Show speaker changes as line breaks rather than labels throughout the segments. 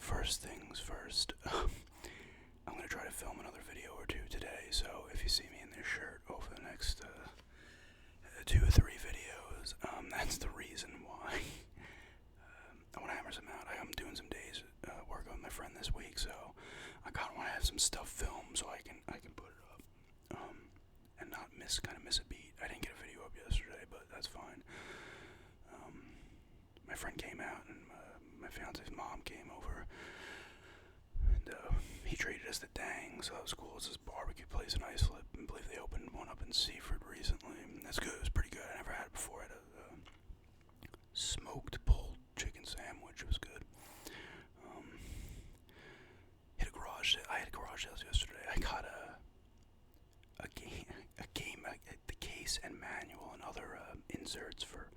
first things first. I'm going to try to film another video or two today, so if you see me in this shirt over the next 2 or 3 videos, that's the reason why. I want to hammer some out. I'm doing some days work with my friend this week, so I kind of want to have some stuff filmed so I can put it up, and not miss a beat. I didn't get a video up yesterday, but that's fine. My friend came out, and my fiance's mom came over, and he treated us to dang, so that was cool. It's this barbecue place in Islip. I believe they opened one up in Seaford recently. That's good. It was pretty good. I never had it before. I had a smoked pulled chicken sandwich. It was good. I had a garage sales yesterday. I got the case and manual and other inserts for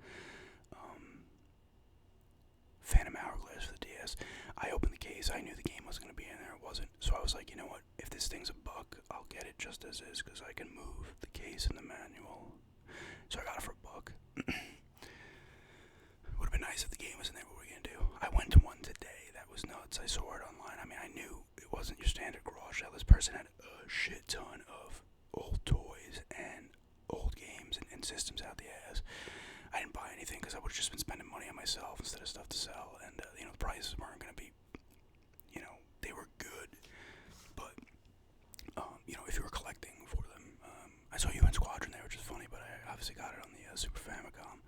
Phantom Hourglass for the DS. I opened the case. I knew the game was going to be in there. It wasn't. So I was like, you know what? If this thing's $1, I'll get it just as is because I can move the case and the manual. So I got it for $1. Would have been nice if the game was in there. What were we going to do? I went to one today. That was nuts. I saw it online. I mean, I knew it wasn't your standard garage sale. This person had a shit ton of old toys and old games and systems out the ass. I didn't buy anything because I would have just been spending money on myself instead of stuff to sell. And, the prices weren't going to be, they were good. But, if you were collecting for them, I saw UN Squadron there, which is funny, but I obviously got it on the Super Famicom.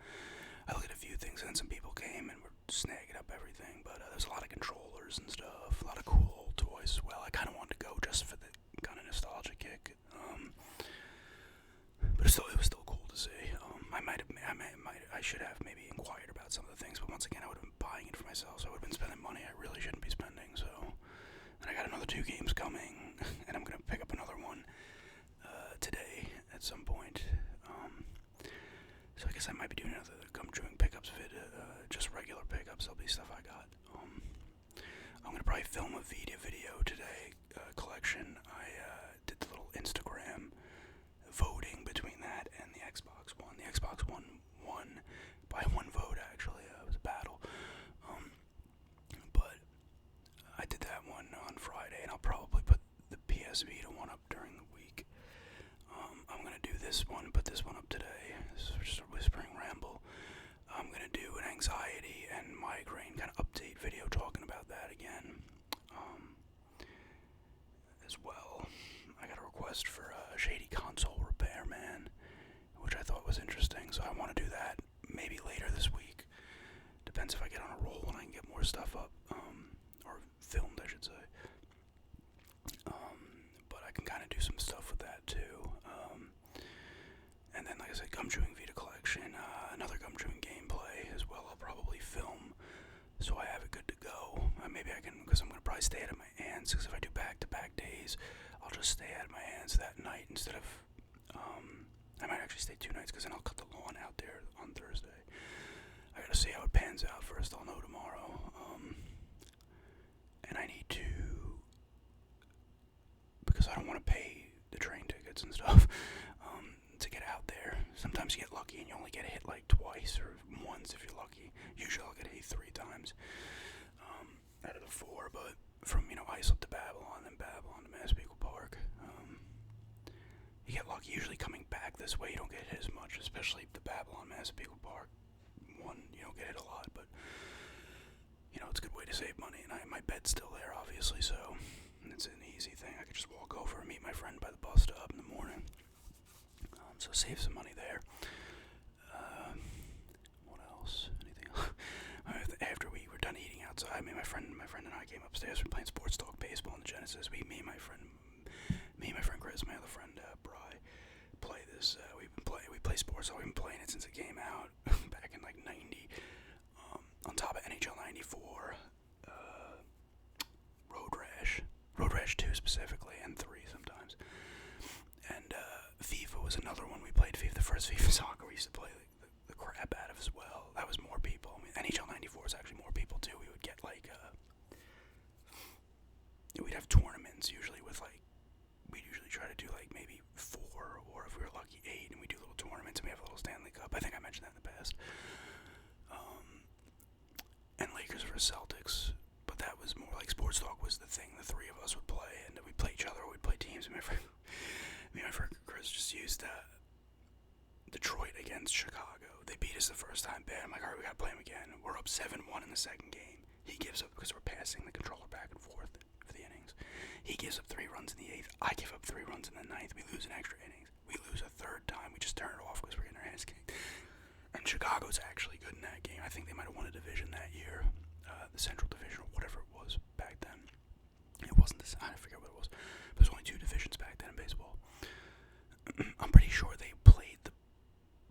I looked at a few things, and then some people came and were snagging up everything. But there's a lot of controllers and stuff, a lot of cool old toys as well. I kind of wanted to go just for the kind of nostalgia kick. But it was still cool to see. I should have maybe inquired about some of the things, but once again, I would have been buying it for myself, so I would have been spending money I really shouldn't be spending. So, and I got another 2 games coming, and I'm gonna pick up another one today at some point. So I guess I might be doing another gum chewing pickups vid, just regular pickups. That'll be stuff I got. I'm gonna probably film a video today, collection. I did the little Instagram voting between that and the Xbox One. The Xbox One won by 1 vote, actually. It was a battle. But I did that one on Friday, and I'll probably put the PS Vita one up during the week. I'm going to do this one, put this one up today. This is just a whispering ramble. I'm going to do an anxiety and migraine kind of update video talking about that again. As well, I got a request for a shady console repair man, which I thought was interesting, so I want to do that maybe later this week. Depends if I get on a roll and I can get more stuff up, or filmed, I should say. But I can kind of do some stuff with that too. And then, like I said, gum chewing Vita collection, another gum chewing gameplay as well. I'll probably film, so I have it good to go. Maybe I can, because I'm going to probably stay out of my hands, because if I do back-to-back days, I'll just stay out of my hands that night instead of, I might actually stay 2 nights, because then I'll cut the lawn out there on Thursday. I gotta see how it pans out first. I'll know tomorrow. And I need to, because I don't want to pay the train tickets and stuff, to get out there. Sometimes you get lucky and you only get hit like twice or once if you're lucky. Usually I'll get hit 3 times out of the 4, but from, Islip to Babylon, then Babylon to Massapequa Park. You get lucky. Usually coming back this way, you don't get hit as much, especially the Babylon Massapequa Park one. You don't get hit a lot, but it's a good way to save money. And my bed's still there, obviously, so it's an easy thing. I could just walk over and meet my friend by the bus stop in the morning. So save some money there. What else? Anything else? After we were done eating outside, my friend and I came upstairs. We were playing sports talk baseball in the Genesis. Me and my friend Chris, my other friend Bry, play this. We play sports talk. We've been playing it since it came out back in like '90. On top of NHL '94, Road Rash 2 specifically, and 3 sometimes. And FIFA was another one we played. The first FIFA soccer we used to play the crap out of as well. That was more people. NHL '94 is actually more people too. We would get like we'd have tournaments usually with we'd usually try to do like maybe 4, or if we were lucky 8, and we do little tournaments, and we have a little Stanley Cup. I think I mentioned that in the past. And Lakers versus Celtics, but that was more like Sports Talk was the thing the three of us would play, and we'd play each other, or we'd play teams. Me and my friend Chris just used Detroit against Chicago. They beat us the first time bad. I'm like, alright, we gotta play them again. We're up 7-1 in the second game. He gives up because we're passing the controller back and forth for the innings. He gives up 3 runs in the 8th. I give up 3 runs in the 9th. We lose an extra innings. We lose a third time. We just turn it off because we're getting our ass kicked. And Chicago's actually good in that game. I think they might have won a division that year. The Central Division or whatever it was back then. It wasn't this, I forget what it was. But there's only 2 divisions back then in baseball. I'm pretty sure they played the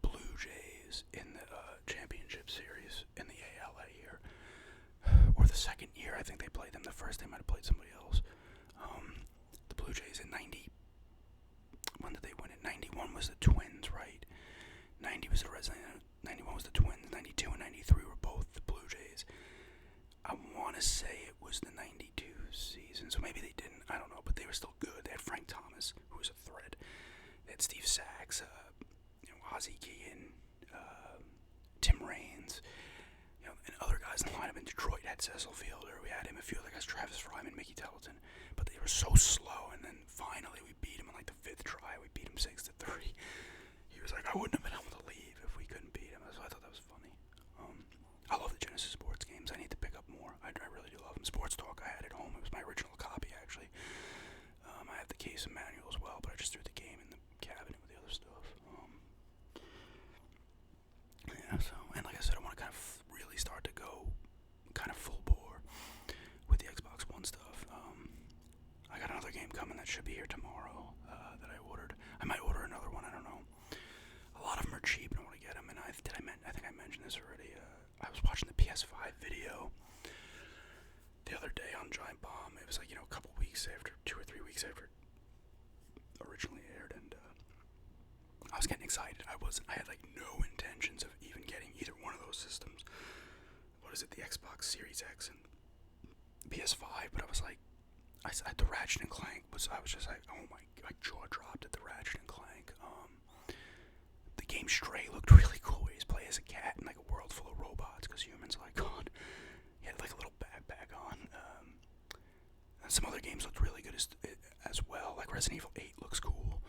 Blue Jays in the championship series in the AL that year. Or the second year, I think they played them. The first they might have played somebody else. The Blue Jays in 90. When did they win it? 91 was the Twins, right? 90 was the Reds. 91 was the Twins. 92 and 93 were both the Blue Jays. I want to say it was the 92 season, so maybe they didn't. I don't know, but they were still good. They had Frank Thomas, who was a threat. They had Steve Sachs, Ozzie Guillen, Tim Raines, and other guys in the lineup in Detroit had Cecil Fielder. We had him, a few other guys, Travis Fryman, Mickey Templeton, but they were so slow. And then finally, we beat him in like the 5th try. We beat him 6-3. He was like, I wouldn't have been able to leave if we couldn't beat him. So I thought that was funny. I love the Genesis Sports games. I need to pick up more. I really do love them. Sports Talk I had at home. It was my original copy, actually. I have the case and manual as well, but I just threw the game in the cabinet with the other stuff. Yeah, so, and like I said, I want to kind of really start to go kind of full bore with the Xbox One stuff. I got another game coming that should be here tomorrow that I ordered. I might order another one, I don't know. A lot of them are cheap, and I want to get them, and I think I mentioned this already. I was watching the PS5 video the other day on Giant Bomb. It was like, a couple weeks after, 2 or 3 weeks after it originally aired, and I was getting excited. I had like no intentions of even getting either one of those systems. What is it, the Xbox Series X and PS5, but I was like, the Ratchet and Clank I was just like, oh my jaw dropped at the Ratchet and Clank. The game Stray looked really cool. Where you play as a cat in like a world full of robots because humans are like gone. He had like a little backpack on. And some other games looked really good as well. Like Resident Evil 8 looks cool.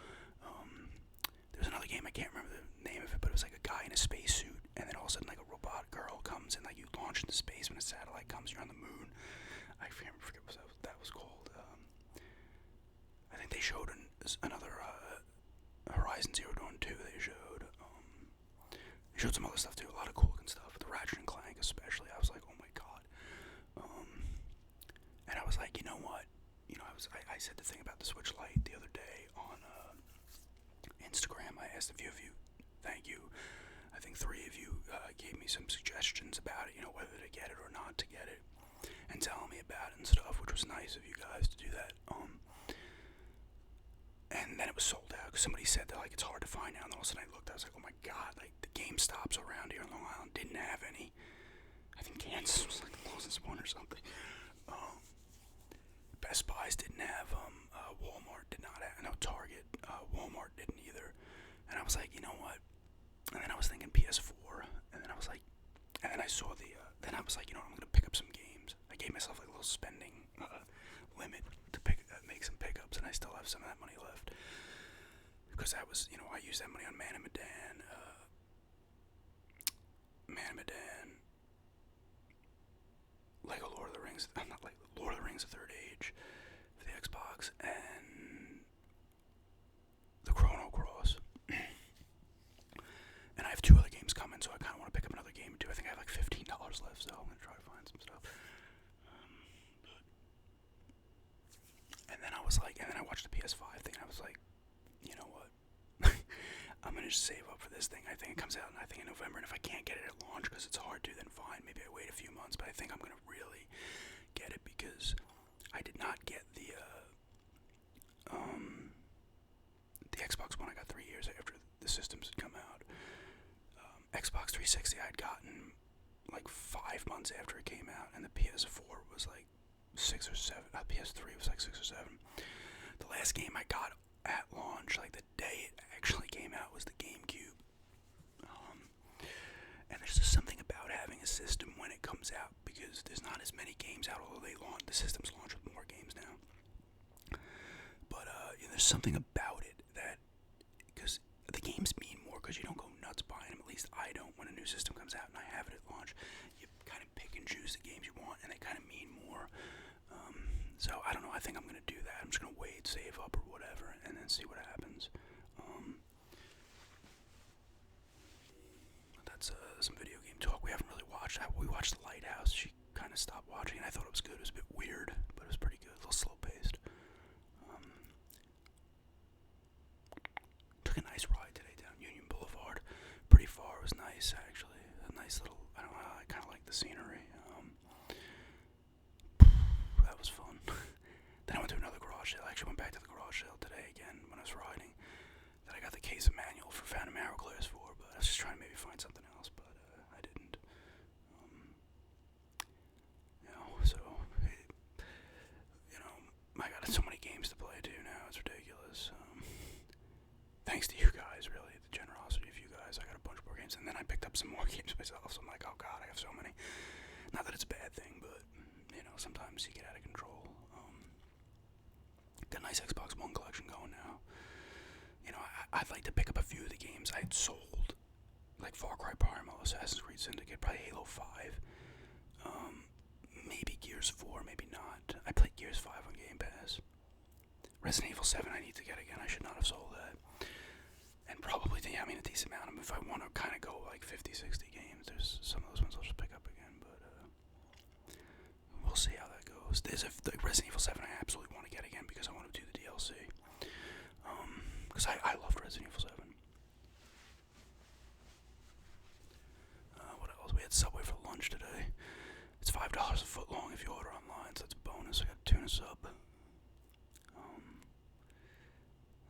There's another game, I can't remember the name of it, but it was like a guy in a spacesuit, and then all of a sudden like a robot girl comes and like you launch into space when a satellite comes. You're on the moon. I forget what that was called. I think they showed another Horizon Zero Dawn 2. They showed some other stuff too, a lot of cool looking stuff. The Ratchet and Clank especially, I was like, oh my god. And I was like, you know what? I said the thing about the Switch Lite the other day on Instagram. I asked a few of you, thank you, I think 3 of you gave me some suggestions about it, whether to get it or not to get it, and telling me about it and stuff, which was nice of you guys to do that. And then it was sold out because somebody said that like it's hard to find now, and all of a sudden I looked, I was like, oh my god, like the GameStops around here in Long Island didn't have any. I think Kansas was like the closest one or something. Best Buys didn't have them. Walmart did not have. No, Target. Walmart didn't either. And I was like, you know what? And then I was thinking PS4. And then I was like, and then I saw then I was like, I'm gonna pick up some games. I gave myself like a little spending limit to make some pickups, and I still have some of that money left because that was, I used that money on Man and Medan. Lego Lord of the Rings. Not like Lord of the Rings: The Third Age for the Xbox, and the Chrono Cross. And I have 2 other games coming, so I kind of want to pick up another game too. I think I have like $15 left, so I'm gonna try to find some stuff. And then I was like, and then I watched the PS5 thing, and I was like, you know what? I'm gonna just save up for this thing. I think it comes out, in November, and if I can't get it at launch because it's hard to, then fine. Maybe I wait a few months, but I think I'm gonna really get it because I did not get the Xbox One. I got 3 years after the systems had come out. Xbox 360 I had gotten like 5 months after it came out, and the PS4 was like 6 or 7. PS3 was like 6 or 7. The last game I got at launch, like the day it actually came out, was the GameCube. And there's just something about having a system when it comes out, because there's not as many games out, although they something about it that, because the games mean more because you don't go nuts buying them. At least I don't. When a new system comes out and I have it at launch, you kind of pick and choose the games you want, and they kind of mean more. So I don't know. I think I'm gonna do that. I'm just gonna wait, save up or whatever, and then see what happens. That's some video game talk. We haven't really watched. We watched The Lighthouse. She kind of stopped watching, and I thought it was good. It was a bit weird, but it was pretty good. A little slow paced. Took a nice ride today down Union Boulevard. Pretty far. It was nice, actually. A nice little. I don't know. I kind of like the scenery. That was fun. Then I went to another garage sale. I actually went back to the garage sale today again when I was riding. That I got the case of manual for Phantom Hourglass for, but I was just trying to maybe find something else, but I didn't. So I got so many games to play too now. It's ridiculous. Thanks to you guys, really, the generosity of you guys. I got a bunch more games, and then I picked up some more games myself. So I'm like, oh god, I have so many. Not that it's a bad thing, but sometimes you get out of control. Got a nice Xbox One collection going now. I'd like to pick up a few of the games I had sold, like Far Cry Primal, Assassin's Creed Syndicate, probably Halo 5, maybe Gears 4, maybe not. I played Gears 5 on Game Pass. Resident Evil 7 I need to get again. I should not have sold that. And probably, a decent amount. If I want to kind of go like 50, 60 games, there's some of those ones I'll just pick up again, but we'll see how that goes. There's Resident Evil 7 I absolutely want to get again because I want to do the DLC. Because I loved Resident Evil 7. What else? We had Subway for lunch today. It's $5 a foot long if you order online, so that's a bonus. I got a tuna sub.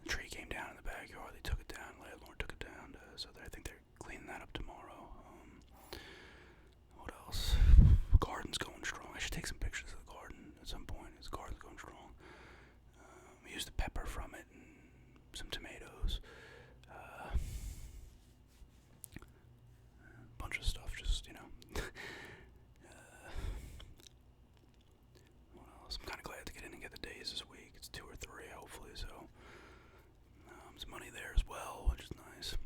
The tree came down in the backyard. They took it down. Landlord took it down, so I think they're cleaning that up tomorrow. What else? Garden's going strong. I should take some pictures of the garden at some point. The garden's going strong. We used the pepper from it and some tomatoes. A bunch of stuff, just, what else? I'm kind of glad to get in and get the days this week. It's 2 or 3, hopefully, so. There's money there as well, which is nice.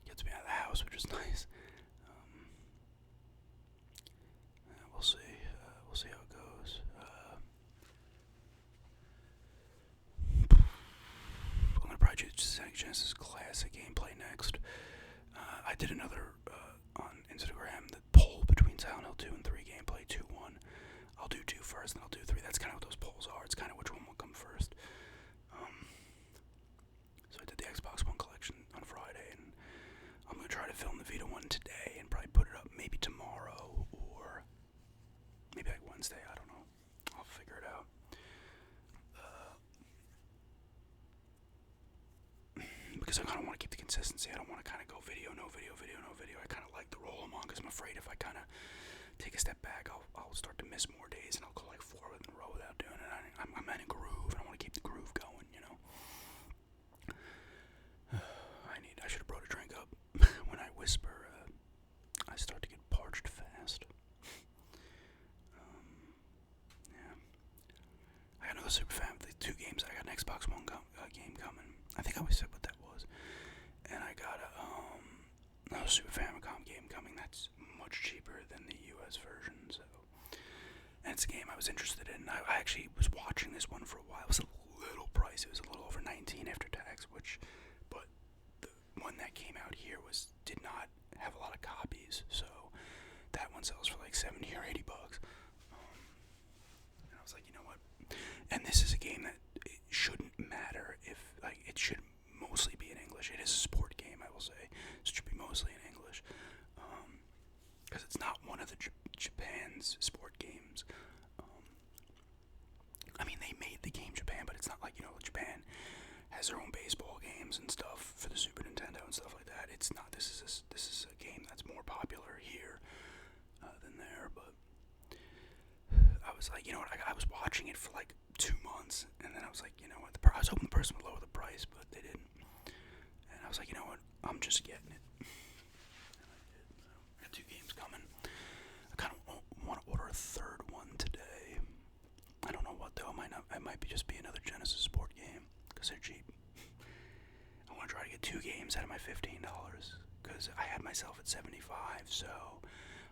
Gets me out of the house, which is nice. We'll see. We'll see how it goes. I'm gonna probably do Sega Genesis Classic gameplay next. I did another on Instagram, the poll between Silent Hill 2 and 3 gameplay, 2-1. I'll do 2 first, and I'll do 3. That's kind of what those polls are. It's kind of which one will come first. So I did the Xbox One collection on Friday, and I'm gonna try to film the Vita one today and probably put it up maybe tomorrow or maybe like Wednesday. I don't know. I'll figure it out. Because I kind of want to keep the consistency. I don't want to kind of go video, no video, video, no video. I kind of like the roll I'm on because I'm afraid if I kind of take a step back, I'll start to miss more days and I'll go like 4 in a row without doing it. I'm in a groove and I want to keep the groove going, I should have brought a drink up. When I whisper, I start to get parched fast. Yeah. I got another Super Family, 2 games. I got an Xbox One game coming. I think I always said what that was. And I got another Super Famicom game coming that's much cheaper than the US version, so. And it's a game I was interested in. I actually was watching this one for a while. It was a little pricey. It was a little over $19 after tax, but the one that came out here did not have a lot of copies, so that one sells for like $70 or $80. And I was like, you know what? And this is a game that it shouldn't matter if, it should mostly be in English. It is a sport game, I will say. So it should be mostly in English. Because it's not one of the Japan's sport games. They made the game Japan, but it's not like, Japan has their own baseball games and stuff for the Super Nintendo and stuff like that. It's not. This is a game that's more popular here than there, but I was like, I was watching it for like 2 months, and then I was like, I was hoping the person would lower the price, but they didn't. And I was like, I'm just getting it. And I did. I got 2 games coming. I kind of want to order a 3rd one today. I don't know what though. It might just be another Genesis Sport game. because they're cheap. I want to try to get 2 games out of my $15 because I had myself at $75, so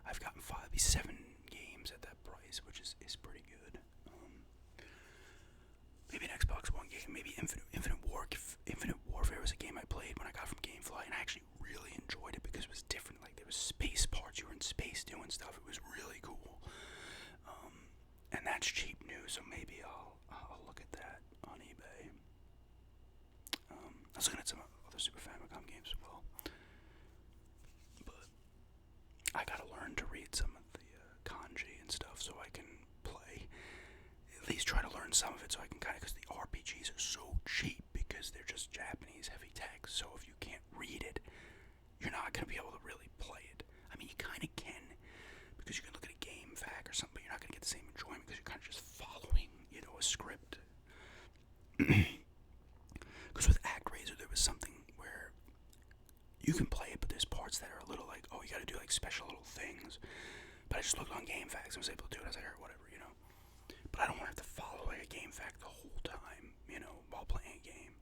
I've gotten 7 games at that price, which is pretty good. Maybe an Xbox One game, maybe Infinite Warfare was a game I played when I got from GameFly, and I actually really enjoyed it because it was different. Like, there was space parts, you were in space doing stuff. It was really cool. And that's cheap news, so maybe I'll look at that on eBay. I was looking at some other Super Famicom games as well, but I gotta learn to read some of the kanji and stuff so I can play. At least try to learn some of it so I can because the RPGs are so cheap because they're just Japanese heavy text. So if you can't read it, you're not gonna be able to really play it. I mean, you kind of can because you can look at a game fact or something, but you're not gonna get the same enjoyment because you're kind of just following, a script. Because with ActRaiser, there was something where you can play it, but there's parts that are a little like, oh, you gotta do like special little things. But I just looked on game facts and was able to do it. I was like, whatever, But I don't want to have to follow like a game fact the whole time, while playing a game.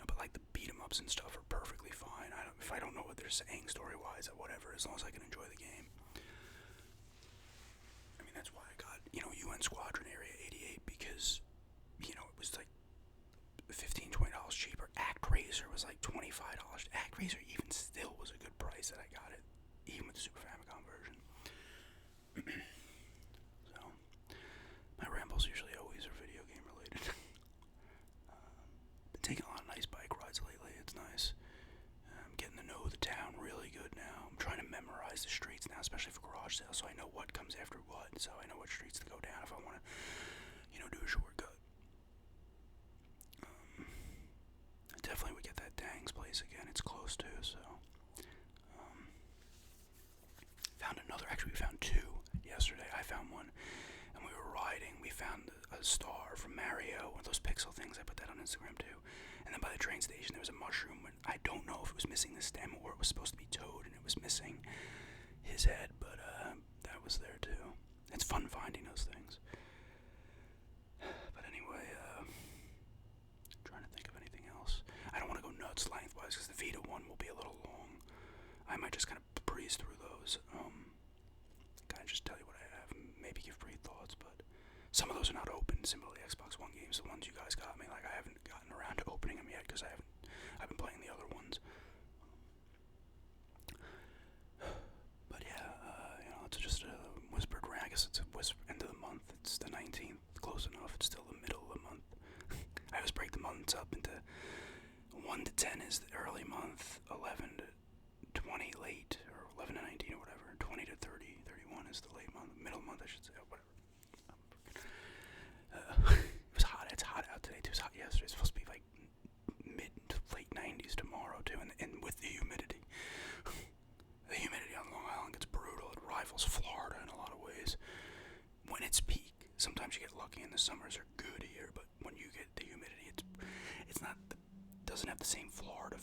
But like the beat 'em ups and stuff are perfectly fine. If I don't know what they're saying story-wise or whatever, as long as I can enjoy the game. I mean, that's why I got, UN Squadron Area 88 because, it was like $15-20 cheaper. ActRaiser was like $25. ActRaiser even still was a good price that I got it, even with the Super Famicom version. So, my rambles usually always are video game related. Been taking a lot of nice bike rides lately. It's nice. I'm getting to know the town really good now. I'm trying to memorize the streets now, especially for garage sales, so I know what comes after what, so I know what streets to go down if I want to, do a shortcut. Definitely would get that Dang's place again. It's close too, so. We found 2 yesterday. I found one, and we were riding. We found a star from Mario, one of those pixel things. I put that on Instagram too. And then by the train station, there was a mushroom. I don't know if it was missing the stem or it was supposed to be Toad, and it was missing his head, but that was there too. It's fun finding those things. But anyway, trying to think of anything else. I don't want to go nuts lengthwise because the Vita one will be a little long. I might just kind of breeze through those. Kind of just tell you what I have, and maybe give brief thoughts. But some of those are not open. Similarly, Xbox One games, the ones you guys got me, like I haven't gotten around to opening them yet because I've been playing the other ones. But yeah, it's just a whispered rant. I guess it's a end of the month. It's the 19th, close enough. It's still the middle of the month. I always break the months up into 1 to 10 is the early month, 11 to 20 late, or 11 to 19 or whatever, 20 to 30, 31 is the late month, middle month I should say, whatever. It was hot. It's hot out today too. It was hot yesterday. It's supposed to be like mid to late 90s tomorrow too, and with the humidity. The humidity on Long Island gets brutal. It rivals Florida in a lot of ways. When it's peak, sometimes you get lucky and the summers are good here, but when you get the humidity, it's not, doesn't have the same Florida